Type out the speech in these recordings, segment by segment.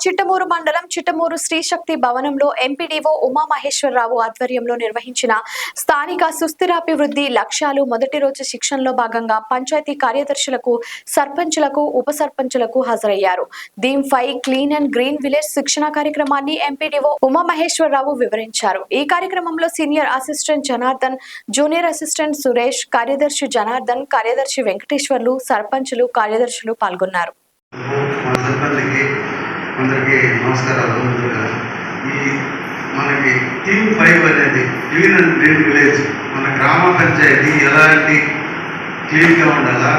చిట్టమూరు మండలం చిట్టమూరు శ్రీశక్తి భవనంలో ఎంపీడీఓ ఉమామహేశ్వరరావు ఆధ్వర్యంలో నిర్వహించిన స్థానిక సుస్థిరాభివృద్ధి లక్ష్యాలు మొదటి రోజు శిక్షణలో భాగంగా పంచాయతీ కార్యదర్శులకు, సర్పంచులకు, ఉప సర్పంచులకు హాజరయ్యారు. Theme 5 clean and green village శిక్షణ కార్యక్రమాన్ని ఎంపీడీఓ ఉమామహేశ్వరరావు వివరించారు. ఈ కార్యక్రమంలో senior assistant Janardhan, junior assistant Suresh, కార్యదర్శి జనార్దన్, కార్యదర్శి వెంకటేశ్వర్లు, సర్పంచులు, కార్యదర్శులు పాల్గొన్నారు. అందరికీ నమస్కారాలు. మనకి థీమ్ 5 అనేది క్లీన్ అండ్ గ్రీన్ విలేజ్. మన గ్రామ పంచాయతీ ఎలాంటి క్లీన్గా ఉండాలా,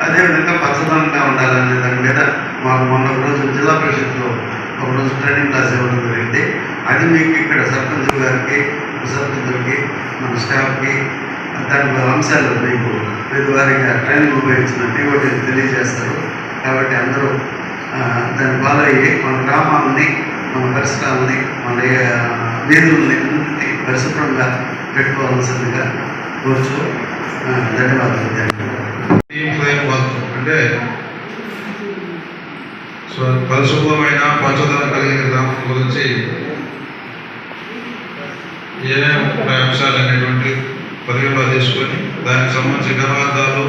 అదేవిధంగా పచ్చదనంగా ఉండాలనే దాని మీద మాకు మొన్న రోజు జిల్లా పరిషత్లో ఒకరోజు ట్రైనింగ్ క్లాస్ ఇవ్వడం జరిగింది. అది మీకు ఇక్కడ సర్పంచ్ గారికి, ఉప సర్పంచులకి, మన స్టాఫ్కి దాని అంశాలు మీకు వారిగా ట్రైనింగ్ ఉపయోగించినట్టు ఒకటి తెలియజేస్తారు. కాబట్టి అందరూ దాన్ని ఫాలో అయ్యి మన గ్రామాలని, మన పరిసరాలని, మన వీధుల్ని అన్నింటినీ పరిశుభ్రంగా పెట్టుకోవాల్సిందిగా కోరుచు. ధన్యవాదాలు. అంటే పరిశుభ్రమైన పచ్చదనం కలిగిన గ్రామం గురించి ఏమేమి అంశాలు అనేటువంటి పరిగణలో తీసుకొని దానికి సంబంధించి ఘనవాదాలు,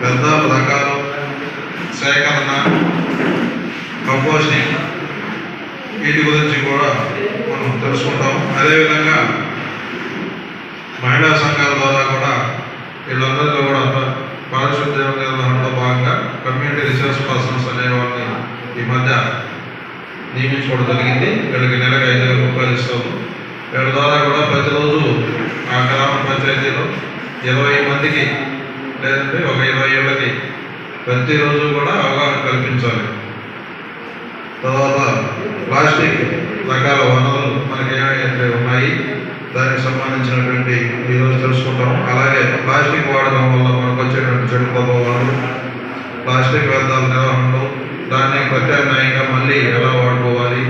వ్యర్థాల రకాలు, సేకరణ, కంపోస్టింగ్, వీటి గురించి కూడా మనం తెలుసుకుంటాం. అదేవిధంగా మహిళా సంఘాల ద్వారా కూడా వీళ్ళందరిలో కూడా పారిశుద్ధ్య నిర్వహణలో భాగంగా కమ్యూనిటీ రిసోర్స్ పర్సన్స్ అనే వాళ్ళని ఈ మధ్య నియమించుకోవడం జరిగింది. వీళ్ళకి నెలకు 5,000 రూపాయలు ఇస్తాము. వీళ్ళ ద్వారా కూడా ప్రతిరోజు ఆ గ్రామ పంచాయతీలో 20 మందికి లేదంటే ఒక 20 ఏళ్ళకి ప్రతిరోజు కూడా అవగాహన కల్పించాలి. తర్వాత ప్లాస్టిక్ రకాల వనరులు మనకి ఏమైతే ఉన్నాయి దానికి సంబంధించినటువంటి ఈరోజు తెలుసుకుంటాం. అలాగే ప్లాస్టిక్ వాడడం వల్ల మనకు వచ్చేటువంటి చెడు ప్రభావాలు, ప్లాస్టిక్ వ్యర్థాల నిర్వహణలో దాన్ని ప్రత్యామ్నాయంగా మళ్ళీ ఎలా వాడుకోవాలి,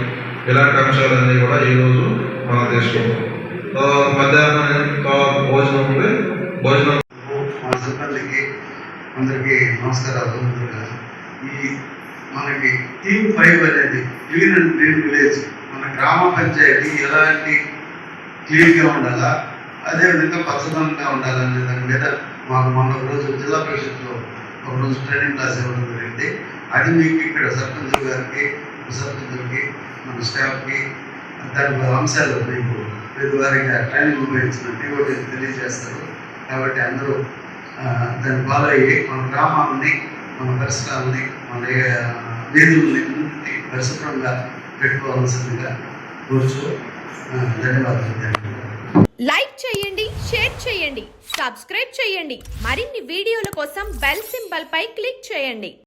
ఇలాంటి అంశాలన్నీ కూడా ఈరోజు మనం తీసుకుంటాం. తర్వాత మధ్యాహ్నం తర్వాత భోజనం ఉంటే భోజనం. మన సిబ్బందికి అందరికీ నమస్కారాలు. మనకి థీమ్ 5 అనేది క్లీన్ అండ్ గ్రీన్ విలేజ్. మన గ్రామ పంచాయతీ ఎలాంటి క్లీన్గా ఉండాలా, అదేవిధంగా పచ్చదనంగా ఉండాలనే దాని మీద మాకు మొన్న రోజు జిల్లా పరిషత్లో ఒకరోజు ట్రైనింగ్ క్లాస్ ఇవ్వడం జరిగింది. అది మీకు ఇక్కడ సర్పంచ్ గారికి, ఉప సర్పంచులకి, మన స్టాఫ్కి దాని అంశాలు మీకు వారిగా ట్రైనింగ్ ఉపయోగించినట్టు ఒకటి తెలియజేస్తారు. కాబట్టి అందరూ దాన్ని ఫాలో అయ్యి మన గ్రామాలని, మన పరిసరాలని, మన వీధుల్ని అన్నింటినీ పరిశుభ్రంగా పెట్టుకోవాల్సిందిగా కోరుచు. ధన్యవాదాలు. లైక్ చేయండి, షేర్ చేయండి, సబ్స్క్రైబ్ చేయండి. మరిన్ని వీడియోల కోసం బెల్ సింబల్ పై క్లిక్ చేయండి.